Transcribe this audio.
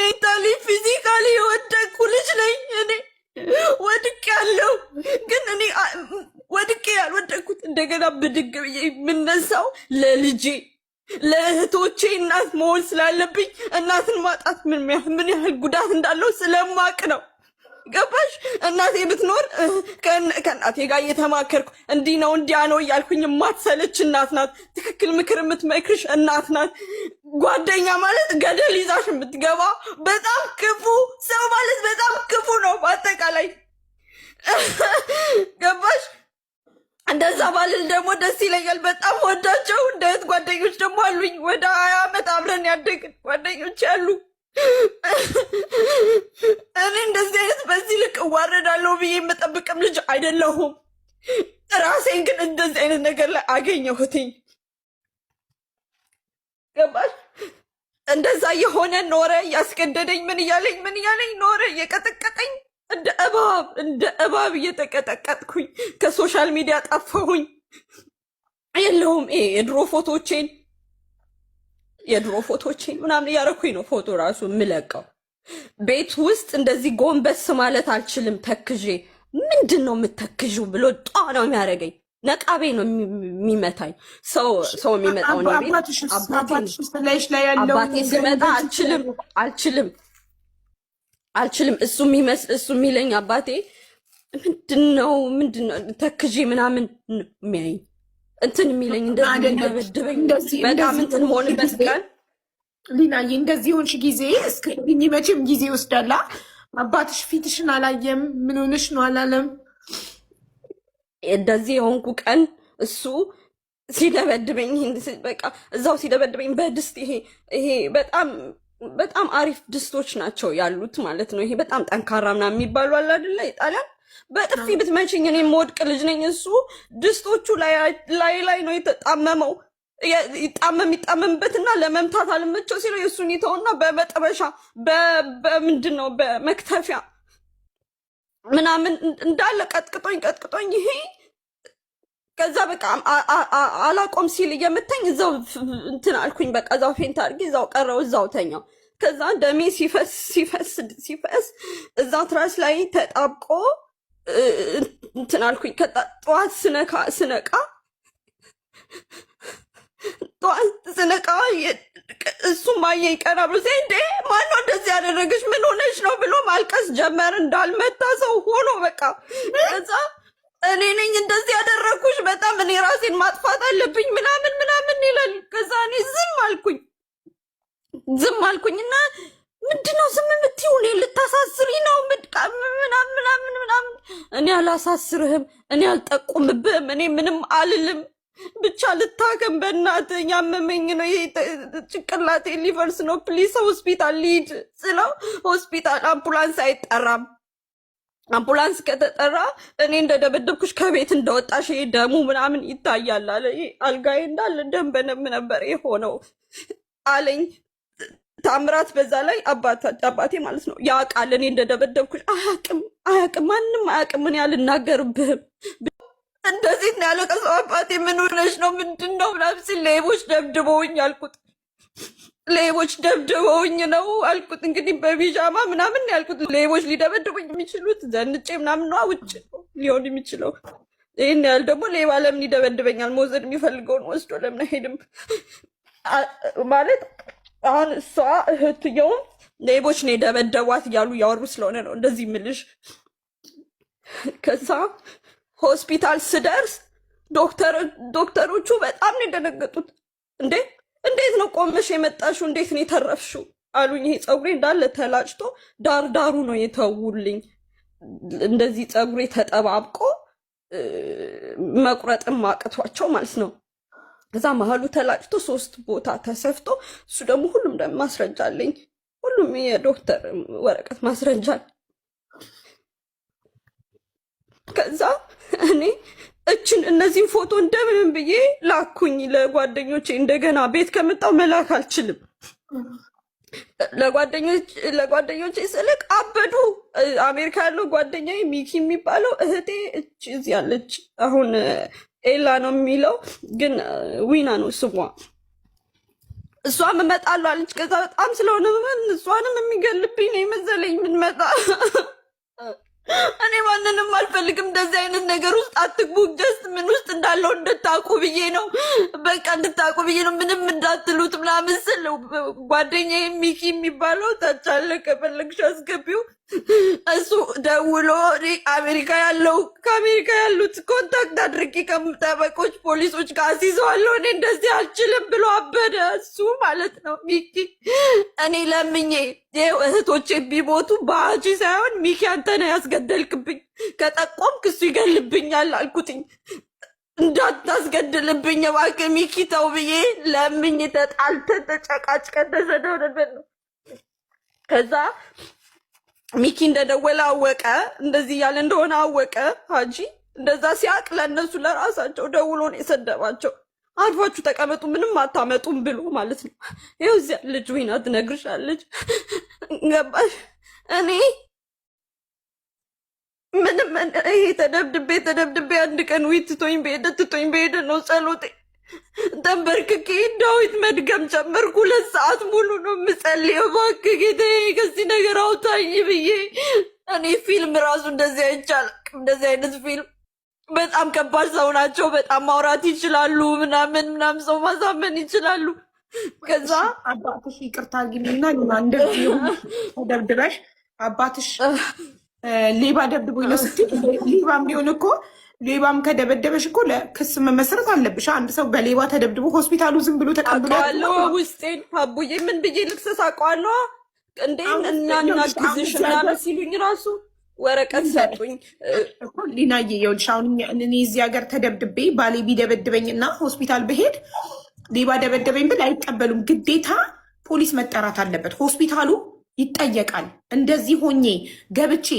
ሜንታሊ ፊዚካሊ የወደቅኩ ልጅ ነኝ እኔ። ወድቄ ያለው ግን እኔ ወድቄ ያልወደቅኩት እንደገና ብድግ ብዬ የምነሳው ለልጄ ለእህቶቼ እናት መሆን ስላለብኝ እናትን ማጣት ምን ያህል ጉዳት እንዳለው ስለማቅ ነው። ገባሽ? እናቴ ብትኖር ከእናቴ ጋር እየተማከርኩ እንዲህ ነው እንዲያ ነው እያልኩኝ የማትሰለች እናት ናት። ትክክል ምክር የምትመክርሽ እናት ናት። ጓደኛ ማለት ገደል ይዛሽ የምትገባ በጣም ክፉ ሰው ማለት በጣም ክፉ ነው በአጠቃላይ። ገባሽ? እንደዛ ባልል ደግሞ ደስ ይለኛል። በጣም ወዳቸው እንደ እህት ጓደኞች ደግሞ አሉኝ። ወደ 20 ዓመት አብረን ያደግን ጓደኞች አሉ። እኔ እንደዚህ አይነት በዚህ ልክ እዋረዳለሁ ብዬ የምጠብቅም ልጅ አይደለሁም። ራሴን ግን እንደዚህ አይነት ነገር ላይ አገኘሁትኝ። ገባሽ? እንደዛ የሆነ ኖረ፣ ያስገደደኝ ምን እያለኝ ኖረ፣ የቀጠቀጠኝ እንደ እባብ እየተቀጠቀጥኩኝ ከሶሻል ሚዲያ ጠፋሁኝ። የለውም የድሮ ፎቶቼን ምናምን እያረኩኝ ነው ፎቶ ራሱ የምለቀው። ቤት ውስጥ እንደዚህ ጎንበስ ማለት አልችልም ተክዤ። ምንድን ነው የምተክዥው ብሎ ጧ ነው የሚያደርገኝ። ነቃቤ ነው የሚመታኝ። ሰው የሚመጣው ነው ቤት አባቴ ሲመጣ አልችልም። እሱ የሚለኝ አባቴ ምንድነው ተክዤ ምናምን የሚያይኝ እንትን የሚለኝ እንደዚህ በጣም እንትን መሆንበት ቀን ሊናዬ እንደዚህ ሆንሽ ጊዜ እስክትኝ መቼም ጊዜ ይወስዳላ። አባትሽ ፊትሽን አላየም። ምን ሆነሽ ነው አላለም። እንደዚህ የሆንኩ ቀን እሱ ሲደበድበኝ በቃ እዛው ሲደበድበኝ በድስት ይሄ በጣም አሪፍ ድስቶች ናቸው ያሉት ማለት ነው። ይሄ በጣም ጠንካራ ምናምን የሚባሉ አለ አይደለ? ይጣላል። በጥፊ ብትመችኝ እኔ የምወድቅ ልጅ ነኝ። እሱ ድስቶቹ ላይ ነው የተጣመመው። ይጣመምበትና ለመምታት አልመቸው ሲለው የእሱን ይተውና በመጠበሻ በምንድን ነው በመክተፊያ ምናምን እንዳለ ቀጥቅጦኝ ይሄ ከዛ በቃ አላቆም ሲል እየመታኝ እዛው እንትን አልኩኝ። በቃ እዛው ፌንት አድርጌ እዛው ቀረው፣ እዛው ተኛው። ከዛ ደሜ ሲፈስ እዛው ትራስ ላይ ተጣብቆ እንትን አልኩኝ። ጠዋት ስነቃ እሱም አየኝ ቀና ብሎ እንዴ ማነው እንደዚህ ያደረገች ምን ሆነች ነው ብሎ ማልቀስ ጀመር። እንዳልመታ ሰው ሆኖ በቃ ከዛ እኔ ነኝ እንደዚህ ያደረኩሽ፣ በጣም እኔ ራሴን ማጥፋት አለብኝ ምናምን ይላል። ከዛ እኔ ዝም አልኩኝና ምንድነው ዝም የምትይው? እኔ ልታሳስሪ ነው ምናምን። እኔ አላሳስርህም፣ እኔ አልጠቁምብህም፣ እኔ ምንም አልልም፣ ብቻ ልታከም በእናትህ፣ ያመመኝ ነው ይሄ ጭንቅላቴ ሊቨርስ ነው፣ ፕሊስ ሆስፒታል ሊድ ስለው ሆስፒታል አምቡላንስ አይጠራም። አምቡላንስ ከተጠራ እኔ እንደደበደብኩሽ ከቤት እንደወጣሽ ይሄ ደሙ ምናምን ይታያል አለ። አልጋዬ እንዳለ ደም በነም ነበር የሆነው አለኝ። ታምራት በዛ ላይ አባቴ ማለት ነው ያውቃል እኔ እንደደበደብኩሽ። አያውቅም፣ ማንም አያውቅም፣ እኔ አልናገርብህም። እንደዚህ ነው ያለቀሰው አባቴ። ምን ሆነሽ ነው ምንድን ነው ምናምን ሲል ሌቦች ደብድበውኝ አልኩት። ሌቦች ደብድበውኝ ነው አልኩት። እንግዲህ በቢጃማ ምናምን ያልኩት ሌቦች ሊደበድቡኝ የሚችሉት ዘንጬ ምናምን ነው ውጭ ሊሆን የሚችለው። ይህን ያህል ደግሞ ሌባ ለምን ይደበድበኛል? መውሰድ የሚፈልገውን ወስዶ ለምን አይሄድም ማለት። አሁን እሷ እህትየውም ሌቦች ነው የደበደቧት እያሉ እያወሩ ስለሆነ ነው እንደዚህ ምልሽ። ከዛ ሆስፒታል ስደርስ ዶክተሮቹ በጣም ነው የደነገጡት። እንዴት ነው ቆመሽ የመጣሽው? እንዴት ነው የተረፍሽው አሉኝ። ይሄ ፀጉሬ እንዳለ ተላጭቶ ዳሩ ነው የተውልኝ። እንደዚህ ፀጉሬ ተጠባብቆ መቁረጥም አቅቷቸው ማለት ነው። ከዛ መሀሉ ተላጭቶ 3 ቦታ ተሰፍቶ፣ እሱ ደግሞ ሁሉም ማስረጃ አለኝ፣ ሁሉም የዶክተር ወረቀት ማስረጃ። ከዛ እኔ እነዚህን ፎቶ እንደምንም ብዬ ላኩኝ ለጓደኞቼ። እንደገና ቤት ከመጣው መላክ አልችልም። ለጓደኞቼ ስልክ አበዱ። አሜሪካ ያለው ጓደኛዬ ሚኪ የሚባለው እህቴ እዚህ ያለች አሁን ኤላ ነው የሚለው ግን ዊና ነው ስሟ። እሷም እመጣለሁ አለች። ከዛ በጣም ስለሆነ እሷንም የሚገልብኝ ነው የመሰለኝ የምንመጣ። እኔ ማንንም አልፈልግም። እንደዚህ አይነት ነገር ውስጥ አትግቡ። ጀስት ምን ውስጥ እንዳለው እንድታውቁ ብዬ ነው። በቃ እንድታውቁ ብዬ ነው። ምንም እንዳትሉት ምናምን ስል ጓደኛዬ ሚኪ የሚባለው ታች አለ፣ ከፈለግሽ አስገቢው። እሱ ደውሎ አሜሪካ ያለው ከአሜሪካ ያሉት ኮንታክት አድርጌ ከጠበቆች ፖሊሶች ጋር አስይዘዋለሁ እኔ እንደዚህ አልችልም ብሎ አበደ። እሱ ማለት ነው ሚኪ። እኔ ለምኜ እህቶቼ ቢሞቱ በአጂ ሳይሆን ሚኪ አንተ ነህ ያስገደልክብኝ፣ ከጠቆምክ እሱ ይገልብኛል አልኩትኝ። እንዳታስገድልብኝ እባክህ ሚኪ ተው ብዬ ለምኜ ተጣልተን ተጨቃጭቀን ተሰደውነበት ነው። ከዛ ሚኪ እንደደወለ አወቀ፣ እንደዚህ እያለ እንደሆነ አወቀ። ሀጂ እንደዛ ሲያቅ ለእነሱ ለራሳቸው ደውሎ ነው የሰደባቸው። አርፋችሁ ተቀመጡ ምንም አታመጡም ብሎ ማለት ነው። ይኸው እዚያ ልጅ ዊና ትነግርሻለች። ገባሽ? እኔ ምንም ይሄ ተደብድቤ አንድ ቀን ዊ ትቶኝ በሄደ ነው ጸሎቴ። ተንበርክኬ ዳዊት መድገም ጀመርኩ። 2 ሰዓት ሙሉ ነው የምጸልየው። እባክህ ጌታዬ ከዚህ ነገር አውጣኝ ብዬ። እኔ ፊልም ራሱ እንደዚህ አይቻልም። እንደዚህ አይነት ፊልም በጣም ከባድ ሰው ናቸው። በጣም ማውራት ይችላሉ፣ ምናምን ሰው ማሳመን ይችላሉ። ከዛ አባትሽ ይቅርታ ግኝና እንደዚህ ተደብድበሽ አባትሽ ሌባ ደብድቦኝ ነው ስትይ፣ ሌባም ቢሆን እኮ ሌባም ከደበደበሽ እኮ ለክስ መመስረት አለብሽ። አንድ ሰው በሌባ ተደብድቦ ሆስፒታሉ ዝም ብሎ ተቀብሎ ውስጤን አቡዬ ምን ብዬ ልክሰስ አውቀዋለሁ እንዴ? እናግዝሽ ምናምን ሲሉኝ ራሱ ወረቀት ሰጡኝ። ሊናዬ ይኸውልሽ አሁን እኔ እዚህ ሀገር ተደብድቤ ባሌ ቢደበድበኝ እና ሆስፒታል ብሄድ ሌባ ደበደበኝ ብል አይቀበሉም። ግዴታ ፖሊስ መጠራት አለበት። ሆስፒታሉ ይጠየቃል። እንደዚህ ሆኜ ገብቼ